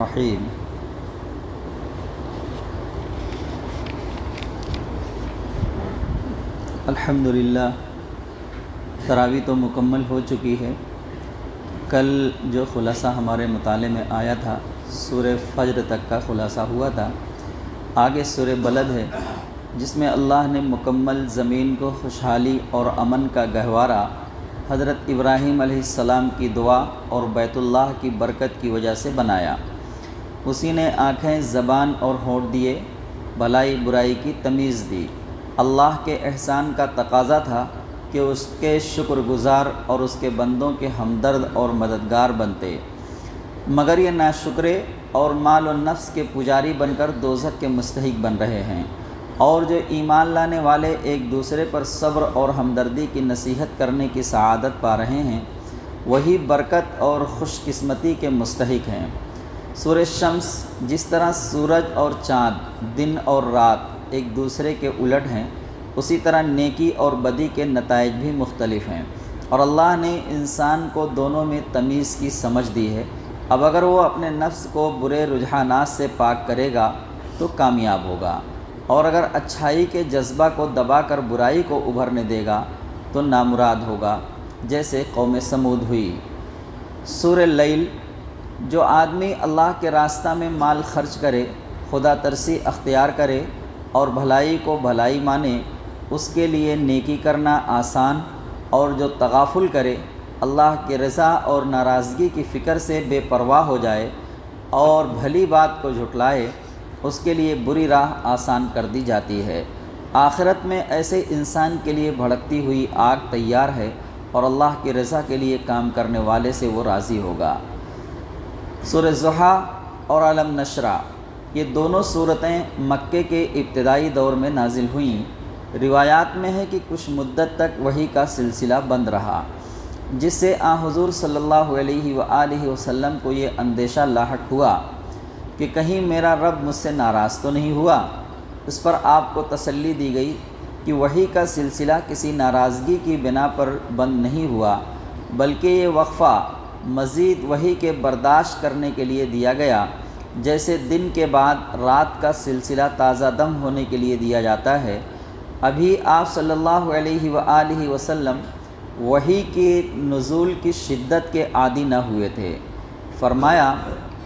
رحیم۔ الحمدللہ تراویح تو مکمل ہو چکی ہے۔ کل جو خلاصہ ہمارے مطالعے میں آیا تھا سورہ فجر تک کا خلاصہ ہوا تھا۔ آگے سورہ بلد ہے جس میں اللہ نے مکمل زمین کو خوشحالی اور امن کا گہوارہ حضرت ابراہیم علیہ السلام کی دعا اور بیت اللہ کی برکت کی وجہ سے بنایا۔ اسی نے آنکھیں، زبان اور ہونٹ دیے، بھلائی برائی کی تمیز دی۔ اللہ کے احسان کا تقاضا تھا کہ اس کے شکر گزار اور اس کے بندوں کے ہمدرد اور مددگار بنتے، مگر یہ ناشکرے اور مال و نفس کے پجاری بن کر دوزخ کے مستحق بن رہے ہیں۔ اور جو ایمان لانے والے ایک دوسرے پر صبر اور ہمدردی کی نصیحت کرنے کی سعادت پا رہے ہیں، وہی برکت اور خوش قسمتی کے مستحق ہیں۔ سورہ شمس جس طرح سورج اور چاند دن اور رات ایک دوسرے کے الٹ ہیں، اسی طرح نیکی اور بدی کے نتائج بھی مختلف ہیں، اور اللہ نے انسان کو دونوں میں تمیز کی سمجھ دی ہے۔ اب اگر وہ اپنے نفس کو برے رجحانات سے پاک کرے گا تو کامیاب ہوگا، اور اگر اچھائی کے جذبہ کو دبا کر برائی کو ابھرنے دے گا تو نامراد ہوگا، جیسے قوم سمود ہوئی۔ سورہ لیل جو آدمی اللہ کے راستہ میں مال خرچ کرے، خدا ترسی اختیار کرے اور بھلائی کو بھلائی مانے، اس کے لیے نیکی کرنا آسان، اور جو تغافل کرے، اللہ کی رضا اور ناراضگی کی فکر سے بے پرواہ ہو جائے اور بھلی بات کو جھٹلائے، اس کے لیے بری راہ آسان کر دی جاتی ہے۔ آخرت میں ایسے انسان کے لیے بھڑکتی ہوئی آگ تیار ہے، اور اللہ کی رضا کے لیے کام کرنے والے سے وہ راضی ہوگا۔ سورہ ضحیٰ اور علم نشرہ یہ دونوں صورتیں مکے کے ابتدائی دور میں نازل ہوئیں۔ روایات میں ہے کہ کچھ مدت تک وحی کا سلسلہ بند رہا، جس سے حضور صلی اللہ علیہ وآلہ وسلم کو یہ اندیشہ لاحق ہوا کہ کہیں میرا رب مجھ سے ناراض تو نہیں ہوا۔ اس پر آپ کو تسلی دی گئی کہ وحی کا سلسلہ کسی ناراضگی کی بنا پر بند نہیں ہوا، بلکہ یہ وقفہ مزید وحی کے برداشت کرنے کے لیے دیا گیا، جیسے دن کے بعد رات کا سلسلہ تازہ دم ہونے کے لیے دیا جاتا ہے۔ ابھی آپ صلی اللہ علیہ وآلہ وسلم وحی کے نزول کی شدت کے عادی نہ ہوئے تھے۔ فرمایا،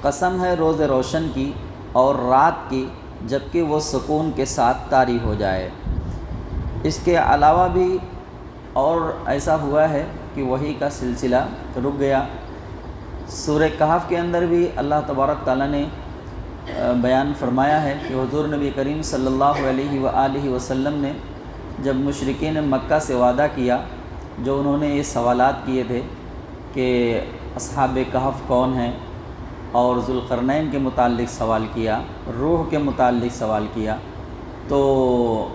قسم ہے روز روشن کی اور رات کی جبکہ وہ سکون کے ساتھ طاری ہو جائے۔ اس کے علاوہ بھی اور ایسا ہوا ہے کہ وحی کا سلسلہ رک گیا۔ سورہ کہف کے اندر بھی اللہ تبارک تعالیٰ نے بیان فرمایا ہے کہ حضور نبی کریم صلی اللہ علیہ وآلہ وسلم نے جب مشرکین مکہ سے وعدہ کیا، جو انہوں نے یہ سوالات کیے تھے کہ اصحاب کہف کون ہیں، اور ذوالقرنین کے متعلق سوال کیا، روح کے متعلق سوال کیا، تو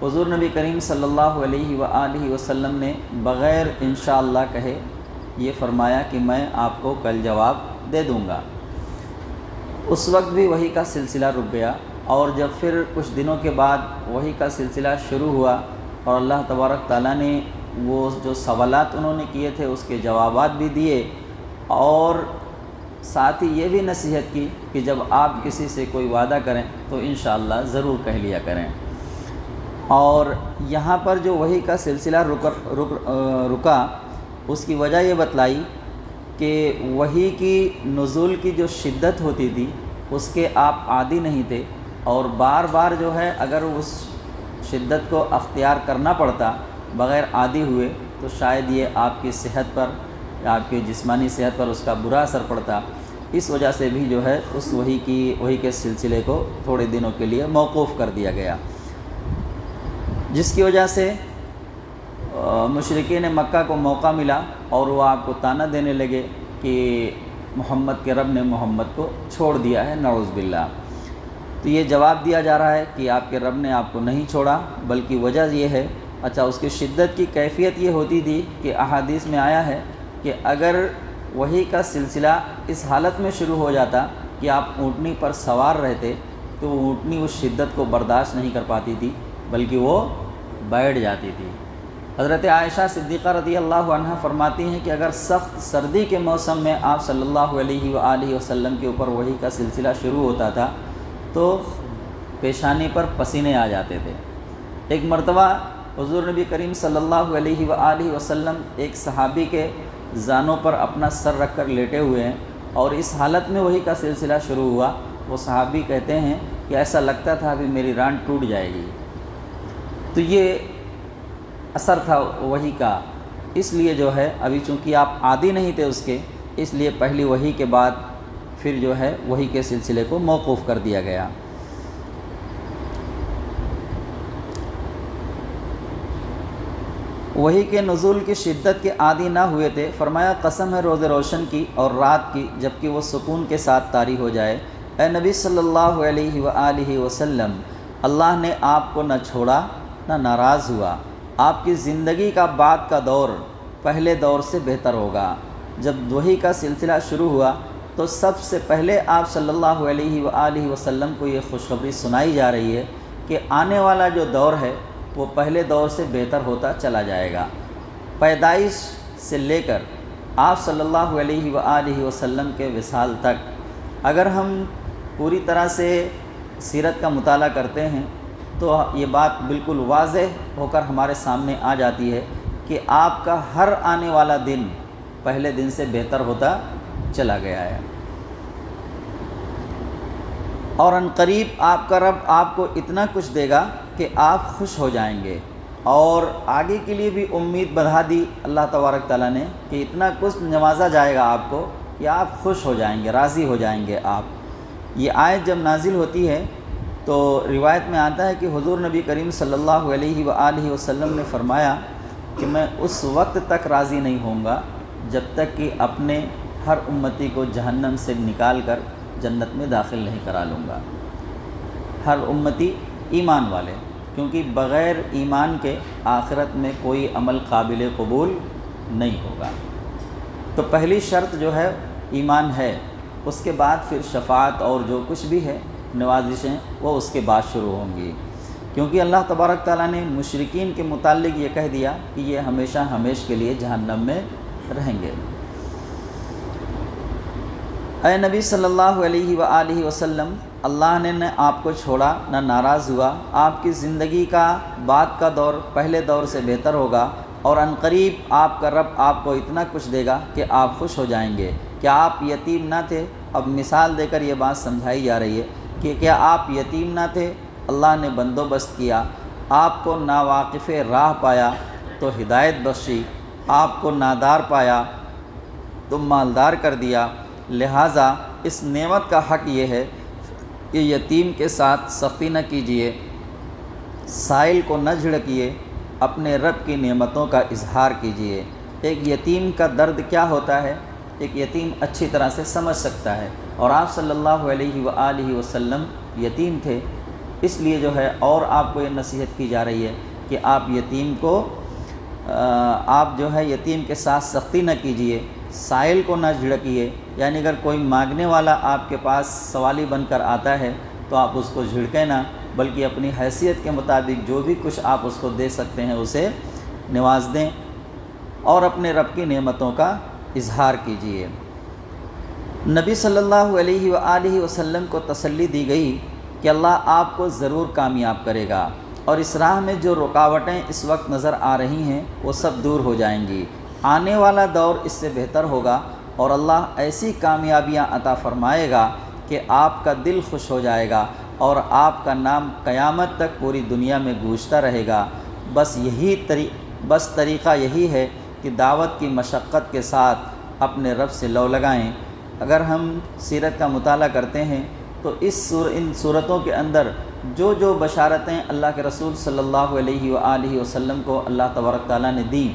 حضور نبی کریم صلی اللہ علیہ وآلہ وسلم نے بغیر انشاءاللہ کہے یہ فرمایا کہ میں آپ کو کل جواب دے دوں گا۔ اس وقت بھی وحی کا سلسلہ رک گیا، اور جب پھر کچھ دنوں کے بعد وحی کا سلسلہ شروع ہوا اور اللہ تبارک تعالیٰ نے وہ جو سوالات انہوں نے کیے تھے اس کے جوابات بھی دیے، اور ساتھ ہی یہ بھی نصیحت کی کہ جب آپ کسی سے کوئی وعدہ کریں تو انشاءاللہ ضرور کہہ لیا کریں۔ اور یہاں پر جو وحی کا سلسلہ رکا اس کی وجہ یہ بتلائی کہ وحی کی نزول کی جو شدت ہوتی تھی اس کے آپ عادی نہیں تھے، اور بار بار جو ہے اگر اس شدت کو اختیار کرنا پڑتا بغیر عادی ہوئے تو شاید یہ آپ کی صحت پر یا آپ کی جسمانی صحت پر اس کا برا اثر پڑتا۔ اس وجہ سے بھی جو ہے اس وحی کے سلسلے کو تھوڑے دنوں کے لیے موقوف کر دیا گیا، جس کی وجہ سے مشرکین مکہ کو موقع ملا اور وہ آپ کو طعنہ دینے لگے کہ محمد کے رب نے محمد کو چھوڑ دیا ہے، نعوذ باللہ۔ تو یہ جواب دیا جا رہا ہے کہ آپ کے رب نے آپ کو نہیں چھوڑا، بلکہ وجہ یہ ہے، اچھا اس کی شدت کی کیفیت یہ ہوتی تھی کہ احادیث میں آیا ہے کہ اگر وحی کا سلسلہ اس حالت میں شروع ہو جاتا کہ آپ اونٹنی پر سوار رہتے تو وہ اونٹنی اس شدت کو برداشت نہیں کر پاتی تھی، بلکہ وہ بیٹھ جاتی تھی، حضرت عائشہ صدیقہ رضی اللہ عنہا فرماتی ہیں کہ اگر سخت سردی کے موسم میں آپ صلی اللہ علیہ وآلہ وسلم کے اوپر وحی کا سلسلہ شروع ہوتا تھا تو پیشانی پر پسینے آ جاتے تھے۔ ایک مرتبہ حضور نبی کریم صلی اللہ علیہ وآلہ وسلم ایک صحابی کے زانوں پر اپنا سر رکھ کر لیٹے ہوئے ہیں اور اس حالت میں وحی کا سلسلہ شروع ہوا۔ وہ صحابی کہتے ہیں کہ ایسا لگتا تھا ابھی میری ران ٹوٹ جائے گی۔ تو یہ اثر تھا وحی کا، اس لیے جو ہے ابھی چونکہ آپ عادی نہیں تھے اس کے، اس لیے پہلی وحی کے بعد پھر جو ہے وحی کے سلسلے کو موقوف کر دیا گیا۔ وحی کے نزول کی شدت کے عادی نہ ہوئے تھے۔ فرمایا قسم ہے روز روشن کی اور رات کی جبکہ وہ سکون کے ساتھ طاری ہو جائے، اے نبی صلی اللہ علیہ وآلہ وسلم، اللہ نے آپ کو نہ چھوڑا نہ ناراض ہوا۔ آپ کی زندگی کا بعد کا دور پہلے دور سے بہتر ہوگا۔ جب وحی کا سلسلہ شروع ہوا تو سب سے پہلے آپ صلی اللہ علیہ وآلہ وسلم کو یہ خوشخبری سنائی جا رہی ہے کہ آنے والا جو دور ہے وہ پہلے دور سے بہتر ہوتا چلا جائے گا۔ پیدائش سے لے کر آپ صلی اللہ علیہ وآلہ وسلم کے وصال تک اگر ہم پوری طرح سے سیرت کا مطالعہ کرتے ہیں تو یہ بات بالکل واضح ہو کر ہمارے سامنے آ جاتی ہے کہ آپ کا ہر آنے والا دن پہلے دن سے بہتر ہوتا چلا گیا ہے، اور عنقریب آپ کا رب آپ کو اتنا کچھ دے گا کہ آپ خوش ہو جائیں گے۔ اور آگے کے لیے بھی امید بڑھا دی اللہ تبارک تعالیٰ نے کہ اتنا کچھ نوازا جائے گا آپ کو کہ آپ خوش ہو جائیں گے، راضی ہو جائیں گے آپ۔ یہ آیت جب نازل ہوتی ہے تو روایت میں آتا ہے کہ حضور نبی کریم صلی اللہ علیہ وآلہ وسلم نے فرمایا کہ میں اس وقت تک راضی نہیں ہوں گا جب تک کہ اپنے ہر امتی کو جہنم سے نکال کر جنت میں داخل نہیں کرا لوں گا۔ ہر امتی ایمان والے، کیونکہ بغیر ایمان کے آخرت میں کوئی عمل قابل قبول نہیں ہوگا۔ تو پہلی شرط جو ہے ایمان ہے، اس کے بعد پھر شفاعت اور جو کچھ بھی ہے نوازشیں وہ اس کے بعد شروع ہوں گی، کیونکہ اللہ تبارک تعالیٰ نے مشرکین کے متعلق یہ کہہ دیا کہ یہ ہمیشہ ہمیش کے لیے جہنم میں رہیں گے۔ اے نبی صلی اللہ علیہ وآلہ وسلم، اللہ نے نہ آپ کو چھوڑا نہ ناراض ہوا۔ آپ کی زندگی کا بعد کا دور پہلے دور سے بہتر ہوگا، اور عنقریب آپ کا رب آپ کو اتنا کچھ دے گا کہ آپ خوش ہو جائیں گے۔ کیا آپ یتیم نہ تھے؟ اب مثال دے کر یہ بات سمجھائی جا رہی ہے کہ کیا آپ یتیم نہ تھے؟ اللہ نے بندوبست کیا، آپ کو ناواقف راہ پایا تو ہدایت بخشی، آپ کو نادار پایا تو مالدار کر دیا۔ لہٰذا اس نعمت کا حق یہ ہے کہ یتیم کے ساتھ سختی نہ کیجیے، سائل کو نہ جھڑکیے، اپنے رب کی نعمتوں کا اظہار کیجیے۔ ایک یتیم کا درد کیا ہوتا ہے ایک یتیم اچھی طرح سے سمجھ سکتا ہے، اور آپ صلی اللہ علیہ وآلہ وسلم یتیم تھے، اس لیے جو ہے اور آپ کو یہ نصیحت کی جا رہی ہے کہ آپ یتیم کو آپ جو ہے یتیم کے ساتھ سختی نہ کیجیے، سائل کو نہ جھڑکیے، یعنی اگر کوئی مانگنے والا آپ کے پاس سوالی بن کر آتا ہے تو آپ اس کو جھڑکیں نہ، بلکہ اپنی حیثیت کے مطابق جو بھی کچھ آپ اس کو دے سکتے ہیں اسے نواز دیں، اور اپنے رب کی نعمتوں کا اظہار کیجیے۔ نبی صلی اللہ علیہ وآلہ وسلم کو تسلی دی گئی کہ اللہ آپ کو ضرور کامیاب کرے گا، اور اس راہ میں جو رکاوٹیں اس وقت نظر آ رہی ہیں وہ سب دور ہو جائیں گی۔ آنے والا دور اس سے بہتر ہوگا، اور اللہ ایسی کامیابیاں عطا فرمائے گا کہ آپ کا دل خوش ہو جائے گا، اور آپ کا نام قیامت تک پوری دنیا میں گونجتا رہے گا۔ بس طریقہ یہی ہے کہ دعوت کی مشقت کے ساتھ اپنے رب سے لو لگائیں۔ اگر ہم سیرت کا مطالعہ کرتے ہیں تو ان صورتوں کے اندر جو بشارتیں اللہ کے رسول صلی اللہ علیہ وآلہ وسلم کو اللہ تبارک تعالیٰ نے دیں،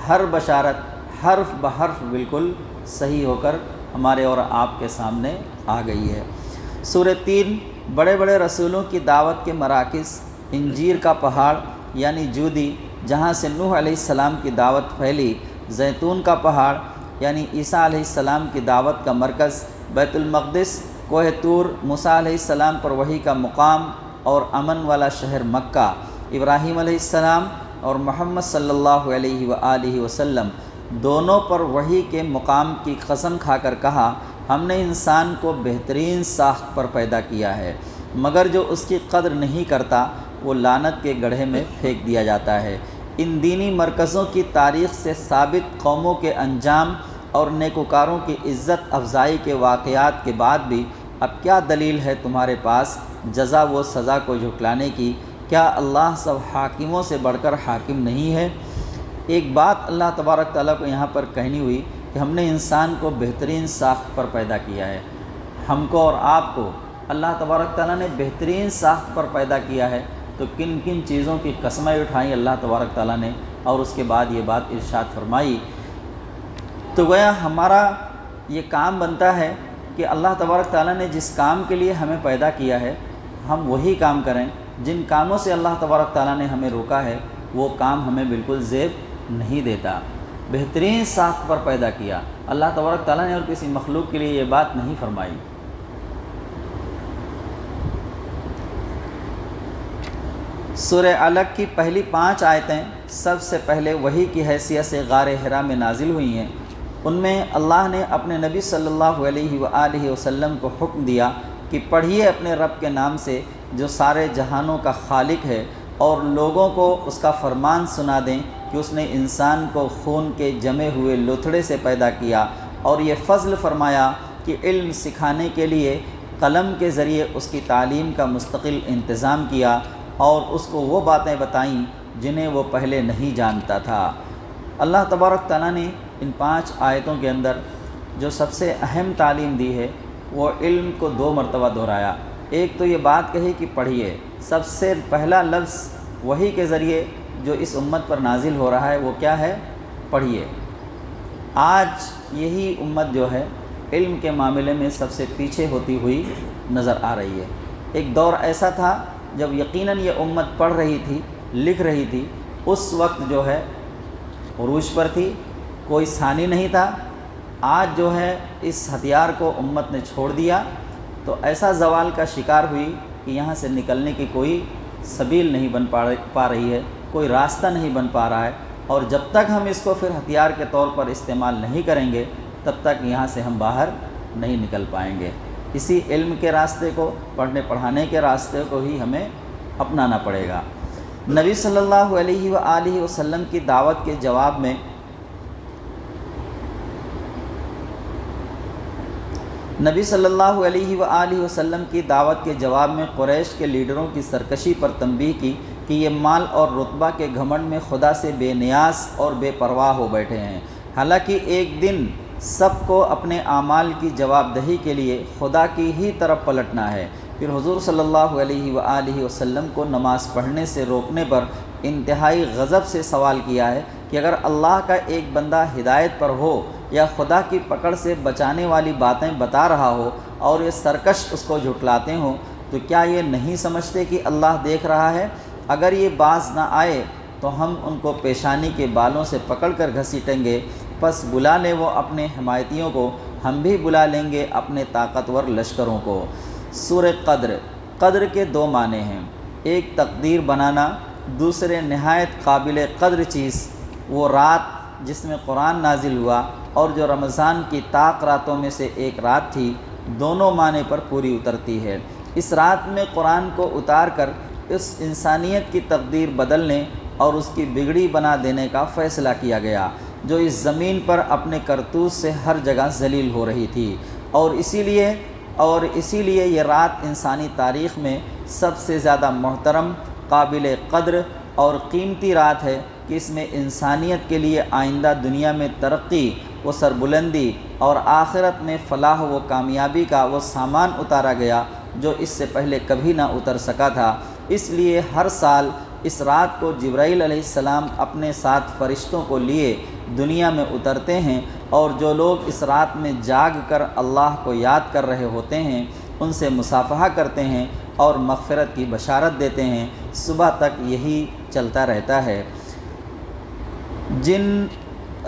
ہر بشارت حرف بحرف بالکل صحیح ہو کر ہمارے اور آپ کے سامنے آ گئی ہے۔ سورہ 3 بڑے بڑے رسولوں کی دعوت کے مراکز، انجیر کا پہاڑ یعنی جودی جہاں سے نوح علیہ السلام کی دعوت پھیلی، زیتون کا پہاڑ یعنی عیسیٰ علیہ السلام کی دعوت کا مرکز، بیت المقدس، کوہ طور موسیٰ علیہ السلام پر وحی کا مقام اور امن والا شہر مکہ، ابراہیم علیہ السلام اور محمد صلی اللہ علیہ وآلہ وسلم دونوں پر وحی کے مقام کی قسم کھا کر کہا، ہم نے انسان کو بہترین ساخت پر پیدا کیا ہے، مگر جو اس کی قدر نہیں کرتا وہ لعنت کے گڑھے میں پھینک دیا جاتا ہے۔ ان دینی مرکزوں کی تاریخ سے ثابت قوموں کے انجام اور نیکوکاروں کی عزت افزائی کے واقعات کے بعد بھی اب کیا دلیل ہے تمہارے پاس جزا و سزا کو جھٹلانے کی؟ کیا اللہ سب حاکموں سے بڑھ کر حاکم نہیں ہے؟ ایک بات اللہ تبارک تعالیٰ کو یہاں پر کہنی ہوئی کہ ہم نے انسان کو بہترین ساخت پر پیدا کیا ہے۔ ہم کو اور آپ کو اللہ تبارک تعالیٰ نے بہترین ساخت پر پیدا کیا ہے، تو کن کن چیزوں کی قسمیں اٹھائیں اللہ تبارک تعالیٰ نے، اور اس کے بعد یہ بات ارشاد فرمائی۔ تو گویا ہمارا یہ کام بنتا ہے کہ اللہ تبارک تعالیٰ نے جس کام کے لیے ہمیں پیدا کیا ہے ہم وہی کام کریں۔ جن کاموں سے اللہ تبارک تعالیٰ نے ہمیں روکا ہے وہ کام ہمیں بالکل زیب نہیں دیتا۔ بہترین ساخت پر پیدا کیا اللہ تبارک تعالیٰ نے، اور کسی مخلوق کے لیے یہ بات نہیں فرمائی۔ سورہ علق کی پہلی 5 آیتیں سب سے پہلے وحی کی حیثیت سے غار حرا میں نازل ہوئی ہیں۔ ان میں اللہ نے اپنے نبی صلی اللہ علیہ وآلہ وسلم کو حکم دیا کہ پڑھیے اپنے رب کے نام سے جو سارے جہانوں کا خالق ہے، اور لوگوں کو اس کا فرمان سنا دیں کہ اس نے انسان کو خون کے جمے ہوئے لوتھڑے سے پیدا کیا، اور یہ فضل فرمایا کہ علم سکھانے کے لیے قلم کے ذریعے اس کی تعلیم کا مستقل انتظام کیا، اور اس کو وہ باتیں بتائیں جنہیں وہ پہلے نہیں جانتا تھا۔ اللہ تبارک تعالیٰ نے ان 5 آیتوں کے اندر جو سب سے اہم تعلیم دی ہے وہ علم کو 2 مرتبہ دہرایا۔ ایک تو یہ بات کہی کہ پڑھیے، سب سے پہلا لفظ وحی کے ذریعے جو اس امت پر نازل ہو رہا ہے وہ کیا ہے؟ پڑھیے۔ آج یہی امت جو ہے علم کے معاملے میں سب سے پیچھے ہوتی ہوئی نظر آ رہی ہے۔ ایک دور ایسا تھا جب یقیناً یہ امت پڑھ رہی تھی، لکھ رہی تھی، اس وقت جو ہے عروج پر تھی، کوئی ثانی نہیں تھا۔ آج جو ہے اس ہتھیار کو امت نے چھوڑ دیا تو ایسا زوال کا شکار ہوئی کہ یہاں سے نکلنے کی کوئی سبیل نہیں بن پا رہی ہے، کوئی راستہ نہیں بن پا رہا ہے، اور جب تک ہم اس کو پھر ہتھیار کے طور پر استعمال نہیں کریں گے تب تک یہاں سے ہم باہر نہیں نکل پائیں گے۔ اسی علم کے راستے کو، پڑھنے پڑھانے کے راستے کو ہی ہمیں اپنانا پڑے گا۔ نبی صلی اللہ علیہ وآلہ وسلم کی دعوت کے جواب میں قریش کے لیڈروں کی سرکشی پر تنبیہ کی کہ یہ مال اور رتبہ کے گھمنڈ میں خدا سے بے نیاز اور بے پرواہ ہو بیٹھے ہیں، حالانکہ ایک دن سب کو اپنے اعمال کی جواب دہی کے لیے خدا کی ہی طرف پلٹنا ہے۔ پھر حضور صلی اللہ علیہ وآلہ وسلم کو نماز پڑھنے سے روکنے پر انتہائی غضب سے سوال کیا ہے کہ اگر اللہ کا ایک بندہ ہدایت پر ہو یا خدا کی پکڑ سے بچانے والی باتیں بتا رہا ہو اور یہ سرکش اس کو جھٹلاتے ہوں تو کیا یہ نہیں سمجھتے کہ اللہ دیکھ رہا ہے؟ اگر یہ باز نہ آئے تو ہم ان کو پیشانی کے بالوں سے پکڑ کر گھسیٹیں گے، پس بلا لیں وہ اپنے حمایتیوں کو، ہم بھی بلا لیں گے اپنے طاقتور لشکروں کو۔ سورہ قدر کے 2 معنی ہیں، ایک تقدیر بنانا، دوسرے نہایت قابل قدر چیز، وہ رات جس میں قرآن نازل ہوا اور جو رمضان کی طاق راتوں میں سے ایک رات تھی، دونوں معنی پر پوری اترتی ہے۔ اس رات میں قرآن کو اتار کر اس انسانیت کی تقدیر بدلنے اور اس کی بگڑی بنا دینے کا فیصلہ کیا گیا جو اس زمین پر اپنے کرتوت سے ہر جگہ ذلیل ہو رہی تھی، اور اسی لیے یہ رات انسانی تاریخ میں سب سے زیادہ محترم، قابل قدر اور قیمتی رات ہے کہ اس میں انسانیت کے لیے آئندہ دنیا میں ترقی و سربلندی اور آخرت میں فلاح و کامیابی کا وہ سامان اتارا گیا جو اس سے پہلے کبھی نہ اتر سکا تھا۔ اس لیے ہر سال اس رات کو جبرائیل علیہ السلام اپنے ساتھ فرشتوں کو لیے دنیا میں اترتے ہیں، اور جو لوگ اس رات میں جاگ کر اللہ کو یاد کر رہے ہوتے ہیں ان سے مصافحہ کرتے ہیں اور مغفرت کی بشارت دیتے ہیں۔ صبح تک یہی چلتا رہتا ہے۔ جن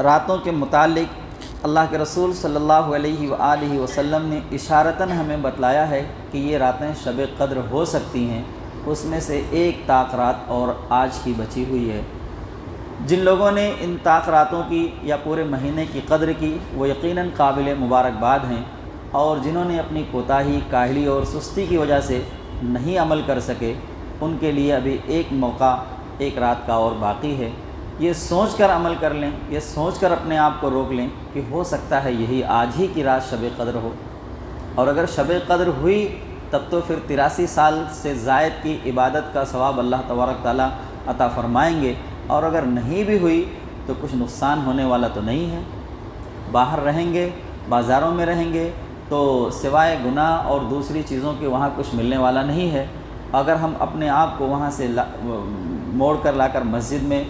راتوں کے متعلق اللہ کے رسول صلی اللہ علیہ وآلہ وسلم نے اشارتاً ہمیں بتلایا ہے کہ یہ راتیں شب قدر ہو سکتی ہیں، اس میں سے ایک طاق رات اور آج کی بچی ہوئی ہے۔ جن لوگوں نے ان طاق راتوں کی یا پورے مہینے کی قدر کی وہ یقیناً قابل مبارکباد ہیں، اور جنہوں نے اپنی کوتاہی، کاہلی اور سستی کی وجہ سے نہیں عمل کر سکے ان کے لیے ابھی ایک موقع، ایک رات کا اور باقی ہے۔ یہ سوچ کر عمل کر لیں، یہ سوچ کر اپنے آپ کو روک لیں کہ ہو سکتا ہے یہی آج ہی کی رات شب قدر ہو، اور اگر شب قدر ہوئی تب تو پھر 83 سال سے زائد کی عبادت کا ثواب اللہ تبارک تعالیٰ عطا فرمائیں گے، اور اگر نہیں بھی ہوئی تو کچھ نقصان ہونے والا تو نہیں ہے۔ باہر رہیں گے، بازاروں میں رہیں گے تو سوائے گناہ اور دوسری چیزوں کے وہاں کچھ ملنے والا نہیں ہے۔ اگر ہم اپنے آپ کو وہاں سے موڑ کر لا کر مسجد میں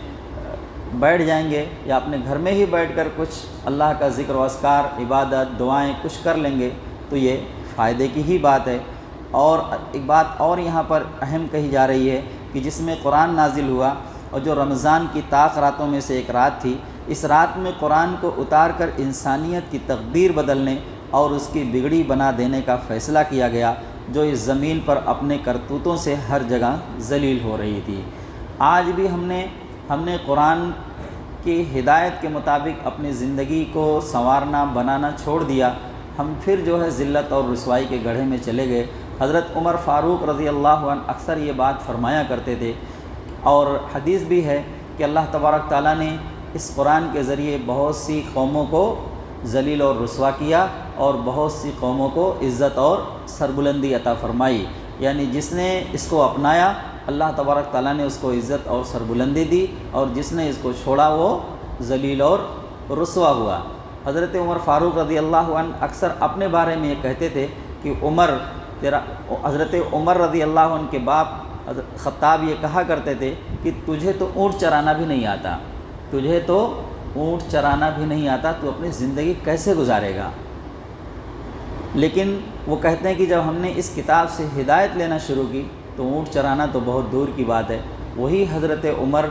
بیٹھ جائیں گے یا اپنے گھر میں ہی بیٹھ کر کچھ اللہ کا ذکر و اذکار، عبادت، دعائیں کچھ کر لیں گے تو یہ فائدے کی ہی بات ہے۔ اور ایک بات اور یہاں پر اہم کہی جا رہی ہے کہ جس میں قرآن نازل ہوا اور جو رمضان کی طاق راتوں میں سے ایک رات تھی، اس رات میں قرآن کو اتار کر انسانیت کی تقدیر بدلنے اور اس کی بگڑی بنا دینے کا فیصلہ کیا گیا، جو اس زمین پر اپنے کرتوتوں سے ہر جگہ ذلیل ہو رہی تھی۔ آج بھی ہم نے قرآن کی ہدایت کے مطابق اپنی زندگی کو سنوارنا، بنانا چھوڑ دیا، ہم پھر جو ہے ذلت اور رسوائی کے گڑھے میں چلے گئے۔ حضرت عمر فاروق رضی اللہ عنہ اکثر یہ بات فرمایا کرتے تھے، اور حدیث بھی ہے کہ اللہ تبارک تعالیٰ نے اس قرآن کے ذریعے بہت سی قوموں کو ذلیل اور رسوا کیا اور بہت سی قوموں کو عزت اور سربلندی عطا فرمائی، یعنی جس نے اس کو اپنایا اللہ تبارک تعالیٰ نے اس کو عزت اور سربلندی دی، اور جس نے اس کو چھوڑا وہ ذلیل اور رسوا ہوا۔ حضرت عمر فاروق رضی اللہ عنہ اکثر اپنے بارے میں یہ کہتے تھے کہ حضرت عمر رضی اللہ عنہ کے باپ خطاب یہ کہا کرتے تھے کہ تجھے تو اونٹ چرانا بھی نہیں آتا، تجھے تو اونٹ چرانا بھی نہیں آتا، تو اپنی زندگی کیسے گزارے گا؟ لیکن وہ کہتے ہیں کہ جب ہم نے اس کتاب سے ہدایت لینا شروع کی تو اونٹ چرانا تو بہت دور کی بات ہے۔ وہی حضرت عمر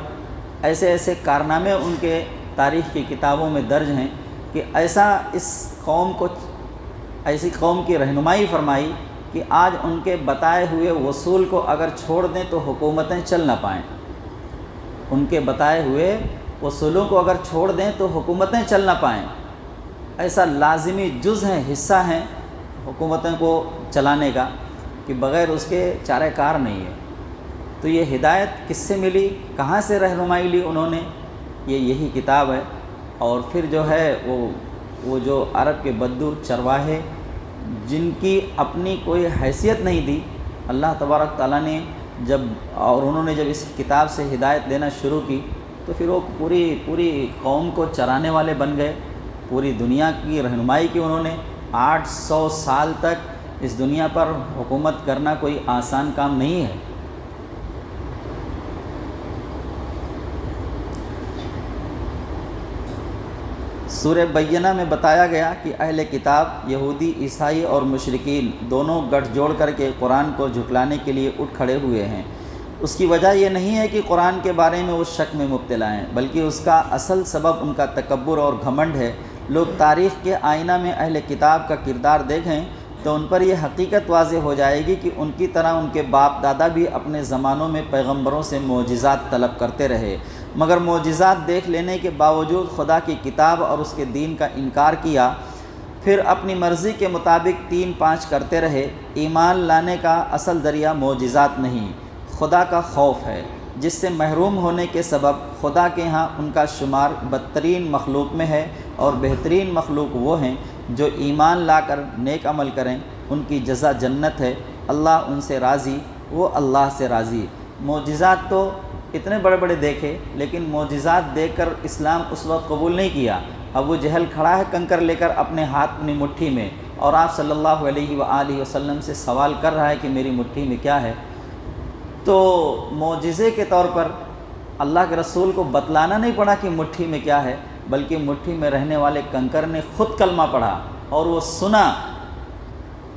ایسے ایسے کارنامے ان کے تاریخ کی کتابوں میں درج ہیں کہ ایسی قوم کی رہنمائی فرمائی کہ آج ان کے بتائے ہوئے اصول کو اگر چھوڑ دیں تو حکومتیں چل نہ پائیں، ان کے بتائے ہوئے اصولوں کو اگر چھوڑ دیں تو حکومتیں چل نہ پائیں، ایسا لازمی جز ہیں، حصہ ہیں حکومتوں کو چلانے کا کہ بغیر اس کے چارہ کار نہیں ہے۔ تو یہ ہدایت کس سے ملی، کہاں سے رہنمائی لی انہوں نے؟ یہی کتاب ہے۔ اور پھر جو ہے وہ جو عرب کے بدو چرواہے جن کی اپنی کوئی حیثیت نہیں تھی، اللہ تبارک تعالیٰ نے انہوں نے جب اس کتاب سے ہدایت دینا شروع کی تو پھر وہ پوری قوم کو چرانے والے بن گئے، پوری دنیا کی رہنمائی کی انہوں نے۔ 800 سال تک اس دنیا پر حکومت کرنا کوئی آسان کام نہیں ہے۔ سورہ بینہ میں بتایا گیا کہ اہل کتاب یہودی، عیسائی اور مشرکین دونوں گٹھ جوڑ کر کے قرآن کو جھٹلانے کے لیے اٹھ کھڑے ہوئے ہیں۔ اس کی وجہ یہ نہیں ہے کہ قرآن کے بارے میں وہ شک میں مبتلا ہیں، بلکہ اس کا اصل سبب ان کا تکبر اور گھمنڈ ہے۔ لوگ تاریخ کے آئینہ میں اہل کتاب کا کردار دیکھیں تو ان پر یہ حقیقت واضح ہو جائے گی کہ ان کی طرح ان کے باپ دادا بھی اپنے زمانوں میں پیغمبروں سے معجزات طلب کرتے رہے، مگر معجزات دیکھ لینے کے باوجود خدا کی کتاب اور اس کے دین کا انکار کیا، پھر اپنی مرضی کے مطابق 3-5 کرتے رہے۔ ایمان لانے کا اصل ذریعہ معجزات نہیں، خدا کا خوف ہے، جس سے محروم ہونے کے سبب خدا کے ہاں ان کا شمار بدترین مخلوق میں ہے، اور بہترین مخلوق وہ ہیں جو ایمان لا کر نیک عمل کریں، ان کی جزا جنت ہے، اللہ ان سے راضی، وہ اللہ سے راضی۔ معجزات تو اتنے بڑے بڑے دیکھے، لیکن معجزات دیکھ کر اسلام اس وقت قبول نہیں کیا۔ ابو جہل کھڑا ہے کنکر لے کر اپنے ہاتھ اپنی مٹھی میں، اور آپ صلی اللہ علیہ وآلہ وسلم سے سوال کر رہا ہے کہ میری مٹھی میں کیا ہے؟ تو معجزے کے طور پر اللہ کے رسول کو بتلانا نہیں پڑا کہ مٹھی میں کیا ہے، بلکہ مٹھی میں رہنے والے کنکر نے خود کلمہ پڑھا اور وہ سنا،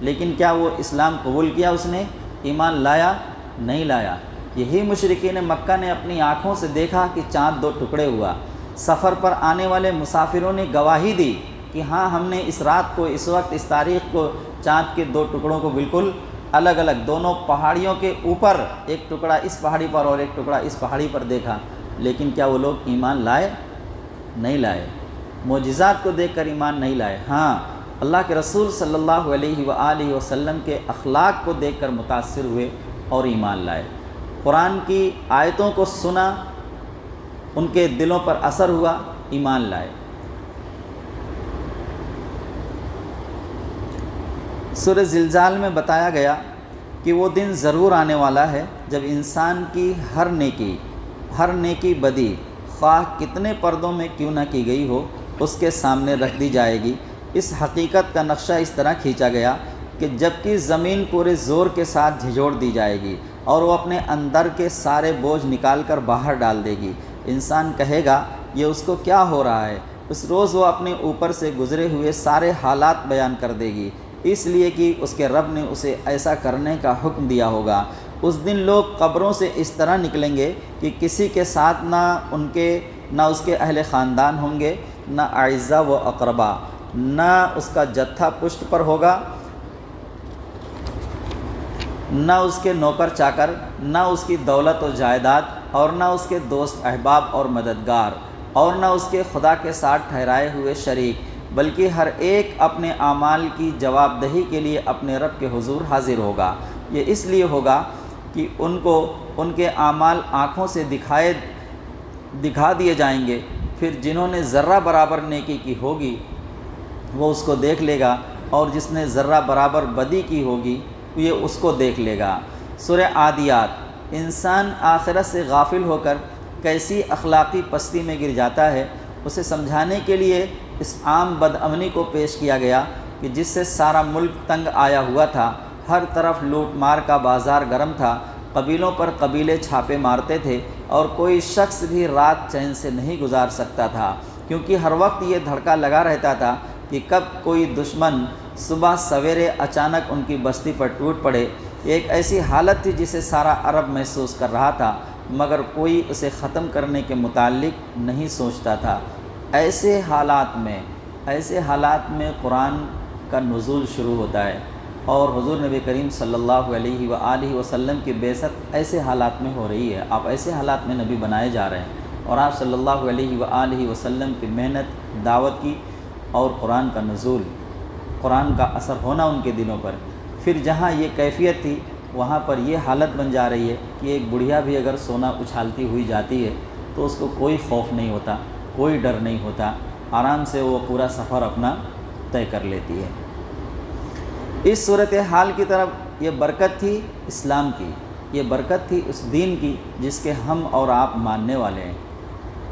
لیکن کیا وہ اسلام قبول کیا؟ اس نے ایمان لایا؟ نہیں لایا۔ یہی مشرکین مکہ نے اپنی آنکھوں سے دیکھا کہ چاند 2 ٹکڑے ہوا۔ سفر پر آنے والے مسافروں نے گواہی دی کہ ہاں ہم نے اس رات کو، اس وقت، اس تاریخ کو چاند کے 2 ٹکڑوں کو بالکل الگ الگ دونوں پہاڑیوں کے اوپر، ایک ٹکڑا اس پہاڑی پر اور ایک ٹکڑا اس پہاڑی پر دیکھا۔ لیکن کیا وہ لوگ ایمان لائے؟ نہیں لائے۔ معجزات کو دیکھ کر ایمان نہیں لائے، ہاں اللہ کے رسول صلی اللہ علیہ وآلہ وسلم کے اخلاق کو دیکھ کر متاثر ہوئے اور ایمان لائے۔ قرآن کی آیتوں کو سنا، ان کے دلوں پر اثر ہوا، ایمان لائے۔ سورہ زلزال میں بتایا گیا کہ وہ دن ضرور آنے والا ہے جب انسان کی ہر نیکی بدی خواہ کتنے پردوں میں کیوں نہ کی گئی ہو اس کے سامنے رکھ دی جائے گی۔ اس حقیقت کا نقشہ اس طرح کھینچا گیا کہ جبکہ زمین پورے زور کے ساتھ جھنجھوڑ دی جائے گی اور وہ اپنے اندر کے سارے بوجھ نکال کر باہر ڈال دے گی۔ انسان کہے گا یہ اس کو کیا ہو رہا ہے؟ اس روز وہ اپنے اوپر سے گزرے ہوئے سارے حالات بیان کر دے گی، اس لیے کہ اس کے رب نے اسے ایسا کرنے کا حکم دیا ہوگا۔ اس دن لوگ قبروں سے اس طرح نکلیں گے کہ کسی کے ساتھ نہ اس کے اہل خاندان ہوں گے، نہ اعزا و اقربا، نہ اس کا جتھا پشت پر ہوگا، نہ اس کے نوکر چاکر، نہ اس کی دولت و جائیداد، اور نہ اس کے دوست احباب اور مددگار، اور نہ اس کے خدا کے ساتھ ٹھہرائے ہوئے شریک، بلکہ ہر ایک اپنے اعمال کی جواب دہی کے لیے اپنے رب کے حضور حاضر ہوگا۔ یہ اس لیے ہوگا کہ ان کو ان کے اعمال آنکھوں سے دکھا دیے جائیں گے، پھر جنہوں نے ذرہ برابر نیکی کی ہوگی وہ اس کو دیکھ لے گا، اور جس نے ذرہ برابر بدی کی ہوگی یہ اس کو دیکھ لے گا۔ سورہ عادیات۔ انسان آخرت سے غافل ہو کر کیسی اخلاقی پستی میں گر جاتا ہے، اسے سمجھانے کے لیے اس عام بدامنی کو پیش کیا گیا کہ جس سے سارا ملک تنگ آیا ہوا تھا، ہر طرف لوٹ مار کا بازار گرم تھا، قبیلوں پر قبیلے چھاپے مارتے تھے، اور کوئی شخص بھی رات چین سے نہیں گزار سکتا تھا، کیونکہ ہر وقت یہ دھڑکا لگا رہتا تھا کہ کب کوئی دشمن صبح سویرے اچانک ان کی بستی پر ٹوٹ پڑے۔ ایک ایسی حالت تھی جسے سارا عرب محسوس کر رہا تھا، مگر کوئی اسے ختم کرنے کے متعلق نہیں سوچتا تھا۔ ایسے حالات میں قرآن کا نزول شروع ہوتا ہے، اور حضور نبی کریم صلی اللہ علیہ وآلہ وسلم کی بعثت ایسے حالات میں ہو رہی ہے۔ آپ ایسے حالات میں نبی بنائے جا رہے ہیں، اور آپ صلی اللہ علیہ وآلہ وسلم کی محنت، دعوت کی، اور قرآن کا نزول، قرآن کا اثر ہونا ان کے دلوں پر۔ پھر جہاں یہ کیفیت تھی وہاں پر یہ حالت بن جا رہی ہے کہ ایک بڑھیا بھی اگر سونا اچھالتی ہوئی جاتی ہے تو اس کو کوئی خوف نہیں ہوتا، کوئی ڈر نہیں ہوتا، آرام سے وہ پورا سفر اپنا طے کر لیتی ہے۔ اس صورتحال کی طرف یہ برکت تھی اسلام کی، یہ برکت تھی اس دین کی جس کے ہم اور آپ ماننے والے ہیں۔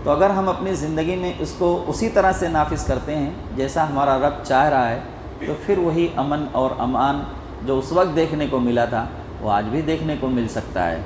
تو اگر ہم اپنی زندگی میں اس کو اسی طرح سے نافذ کرتے ہیں جیسا ہمارا رب چاہ رہا ہے، تو پھر وہی امن اور امان جو اس وقت دیکھنے کو ملا تھا وہ آج بھی دیکھنے کو مل سکتا ہے۔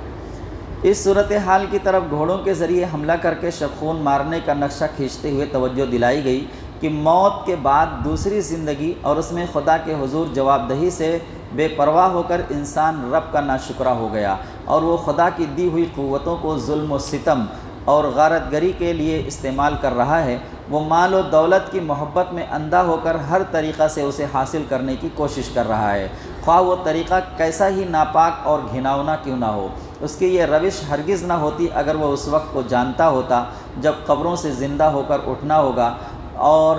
اس صورتحال کی طرف گھوڑوں کے ذریعے حملہ کر کے شبخون مارنے کا نقشہ کھینچتے ہوئے توجہ دلائی گئی کہ موت کے بعد دوسری زندگی، اور اس میں خدا کے حضور جواب دہی سے بے پرواہ ہو کر انسان رب کا ناشکرا ہو گیا، اور وہ خدا کی دی ہوئی قوتوں کو ظلم و ستم اور غارت گری کے لیے استعمال کر رہا ہے۔ وہ مال و دولت کی محبت میں اندھا ہو کر ہر طریقہ سے اسے حاصل کرنے کی کوشش کر رہا ہے، خواہ وہ طریقہ کیسا ہی ناپاک اور گھناؤنا کیوں نہ ہو۔ اس کی یہ روش ہرگز نہ ہوتی اگر وہ اس وقت کو جانتا ہوتا جب قبروں سے زندہ ہو کر اٹھنا ہوگا، اور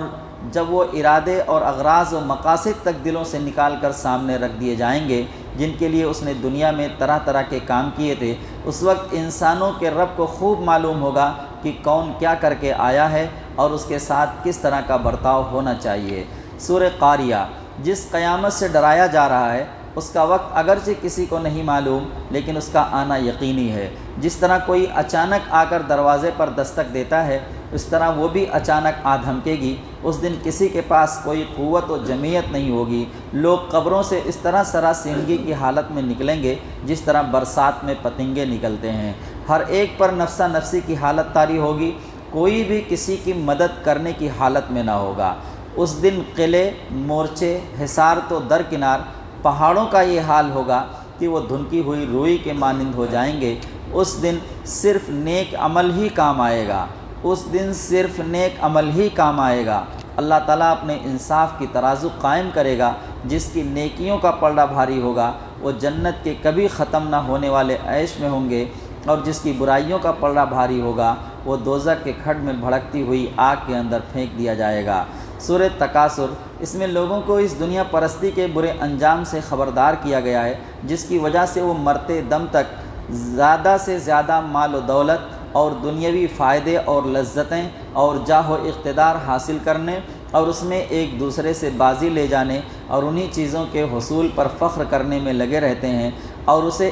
جب وہ ارادے اور اغراض و مقاصد تک دلوں سے نکال کر سامنے رکھ دیے جائیں گے جن کے لیے اس نے دنیا میں طرح طرح کے کام کیے تھے۔ اس وقت انسانوں کے رب کو خوب معلوم ہوگا کہ کون کیا کر کے آیا ہے اور اس کے ساتھ کس طرح کا برتاؤ ہونا چاہیے۔ سورہ قاریہ۔ جس قیامت سے ڈرایا جا رہا ہے اس کا وقت اگرچہ کسی کو نہیں معلوم، لیکن اس کا آنا یقینی ہے۔ جس طرح کوئی اچانک آ کر دروازے پر دستک دیتا ہے، اس طرح وہ بھی اچانک آ دھمکے گی۔ اس دن کسی کے پاس کوئی قوت و جمعیت نہیں ہوگی۔ لوگ قبروں سے اس طرح سراسیمگی کی حالت میں نکلیں گے جس طرح برسات میں پتنگے نکلتے ہیں۔ ہر ایک پر نفسا نفسی کی حالت طاری ہوگی، کوئی بھی کسی کی مدد کرنے کی حالت میں نہ ہوگا۔ اس دن قلعے، مورچے، حصار تو درکنار، پہاڑوں کا یہ حال ہوگا کہ وہ دھنکی ہوئی روئی کے مانند ہو جائیں گے۔ اس دن صرف نیک عمل ہی کام آئے گا، اس دن صرف نیک عمل ہی کام آئے گا۔ اللہ تعالیٰ اپنے انصاف کی ترازو قائم کرے گا۔ جس کی نیکیوں کا پلڑا بھاری ہوگا وہ جنت کے کبھی ختم نہ ہونے والے عیش میں ہوں گے، اور جس کی برائیوں کا پلڑا بھاری ہوگا وہ دوزخ کے کھڈ میں بھڑکتی ہوئی آگ کے اندر پھینک دیا جائے گا۔ سورہ تکاثر، اس میں لوگوں کو اس دنیا پرستی کے برے انجام سے خبردار کیا گیا ہے، جس کی وجہ سے وہ مرتے دم تک زیادہ سے زیادہ مال و دولت اور دنیاوی فائدے اور لذتیں اور جاہ و اقتدار حاصل کرنے اور اس میں ایک دوسرے سے بازی لے جانے اور انہی چیزوں کے حصول پر فخر کرنے میں لگے رہتے ہیں، اور اسی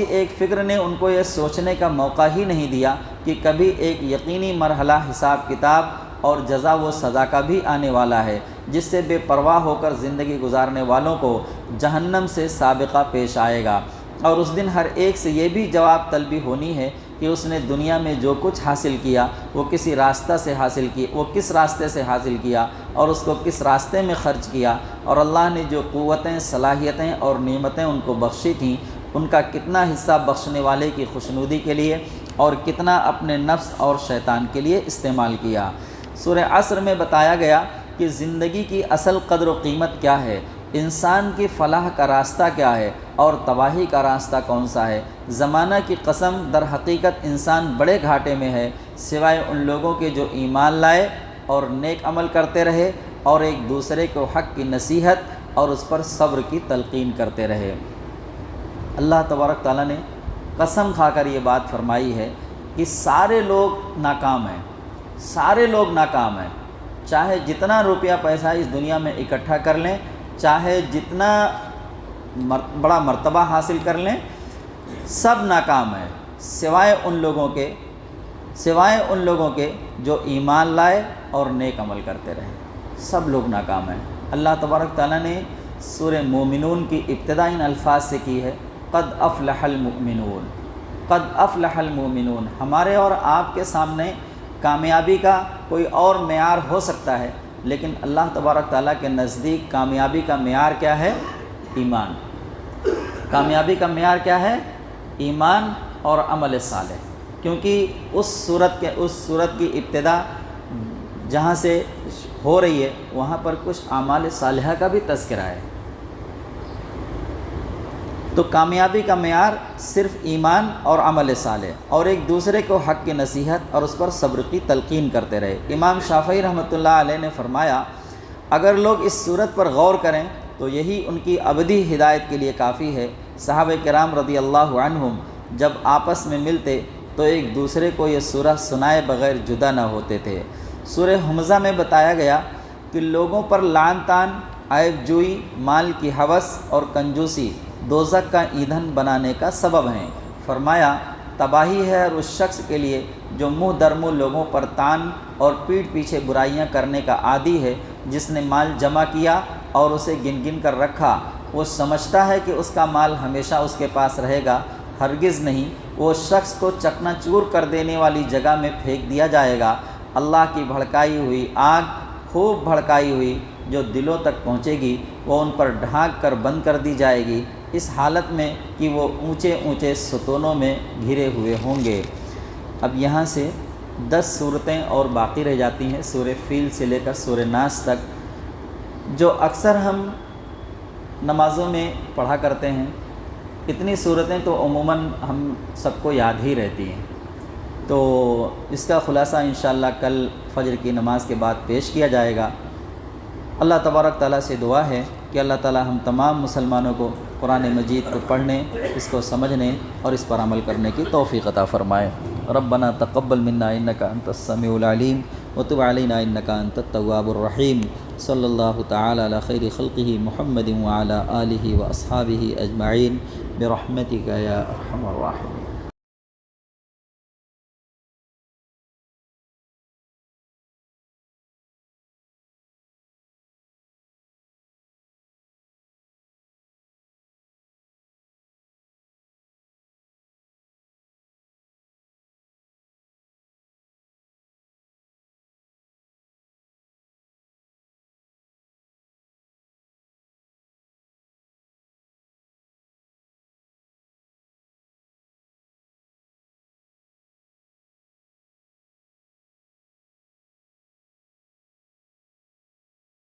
ایک فکر نے ان کو یہ سوچنے کا موقع ہی نہیں دیا کہ کبھی ایک یقینی مرحلہ حساب کتاب اور جزا و سزا کا بھی آنے والا ہے، جس سے بے پرواہ ہو کر زندگی گزارنے والوں کو جہنم سے سابقہ پیش آئے گا، اور اس دن ہر ایک سے یہ بھی جواب طلبی ہونی ہے کہ اس نے دنیا میں جو کچھ حاصل کیا وہ کس راستے سے حاصل کیا اور اس کو کس راستے میں خرچ کیا، اور اللہ نے جو قوتیں، صلاحیتیں اور نعمتیں ان کو بخشی تھیں ان کا کتنا حصہ بخشنے والے کی خوشنودی کے لیے اور کتنا اپنے نفس اور شیطان کے لیے استعمال کیا۔ سورہ عصر میں بتایا گیا کہ زندگی کی اصل قدر و قیمت کیا ہے، انسان کی فلاح کا راستہ کیا ہے اور تباہی کا راستہ کون سا ہے۔ زمانہ کی قسم، در حقیقت انسان بڑے گھاٹے میں ہے سوائے ان لوگوں کے جو ایمان لائے اور نیک عمل کرتے رہے اور ایک دوسرے کو حق کی نصیحت اور اس پر صبر کی تلقین کرتے رہے۔ اللہ تبارک تعالیٰ نے قسم کھا کر یہ بات فرمائی ہے کہ سارے لوگ ناکام ہیں، سارے لوگ ناکام ہیں، چاہے جتنا روپیہ پیسہ اس دنیا میں اکٹھا کر لیں، چاہے جتنا بڑا مرتبہ حاصل کر لیں، سب ناکام ہیں سوائے ان لوگوں کے جو ایمان لائے اور نیک عمل کرتے رہے، سب لوگ ناکام ہیں۔ اللہ تبارک تعالیٰ نے سورہ مومنون کی ابتدا ان الفاظ سے کی ہے، قد افلح المؤمنون، قد افلح المؤمنون۔ ہمارے اور آپ کے سامنے کامیابی کا کوئی اور معیار ہو سکتا ہے، لیکن اللہ تبارک تعالیٰ کے نزدیک کامیابی کا معیار کیا ہے؟ ایمان۔ کامیابی کا معیار کیا ہے؟ ایمان اور عمل صالح، کیونکہ اس صورت کی ابتدا جہاں سے ہو رہی ہے وہاں پر کچھ اعمال صالحہ کا بھی تذکرہ ہے۔ تو کامیابی کا معیار صرف ایمان اور عمل صالح اور ایک دوسرے کو حق کی نصیحت اور اس پر صبر کی تلقین کرتے رہے۔ امام شافعی رحمۃ اللہ علیہ نے فرمایا، اگر لوگ اس صورت پر غور کریں تو یہی ان کی ابدی ہدایت کے لیے کافی ہے۔ صحابہ کرام رضی اللہ عنہم جب آپس میں ملتے تو ایک دوسرے کو یہ سورہ سنائے بغیر جدا نہ ہوتے تھے۔ سورہ حمزہ میں بتایا گیا کہ لوگوں پر لعن طعن، عیب جوئی، مال کی ہوس اور کنجوسی دوزخ کا ایندھن بنانے کا سبب ہیں۔ فرمایا، تباہی ہے اور اس شخص کے لیے جو منہ در منہ لوگوں پر طعن اور پیٹھ پیچھے برائیاں کرنے کا عادی ہے، جس نے مال جمع کیا اور اسے گن گن کر رکھا، وہ سمجھتا ہے کہ اس کا مال ہمیشہ اس کے پاس رہے گا، ہرگز نہیں، وہ شخص کو چکنا چور کر دینے والی جگہ میں پھینک دیا جائے گا۔ اللہ کی بھڑکائی ہوئی آگ، خوب بھڑکائی ہوئی، جو دلوں تک پہنچے گی، وہ ان پر ڈھانک کر بند کر دی جائے گی، اس حالت میں کہ وہ اونچے اونچے ستونوں میں گھرے ہوئے ہوں گے۔ اب یہاں سے 10 صورتیں اور باقی رہ جاتی ہیں، سورہ فیل سے لے کر سورہ ناس تک، جو اکثر ہم نمازوں میں پڑھا کرتے ہیں۔ اتنی صورتیں تو عموماً ہم سب کو یاد ہی رہتی ہیں، تو اس کا خلاصہ انشاءاللہ کل فجر کی نماز کے بعد پیش کیا جائے گا۔ اللہ تبارک تعالیٰ سے دعا ہے کہ اللہ تعالیٰ ہم تمام مسلمانوں کو قرآن مجید کو پڑھنے، اس کو سمجھنے اور اس پر عمل کرنے کی توفیق عطا فرمائے۔ ربنا تقبل منا انک انت السمیع العلیم وتب علینا انک انت التواب الرحیم۔ صلی اللہ تعالی علی خیر خلقہ محمد وعلی آلہ واصحابہ اجمعین برحمتک یا ارحم الراحمین۔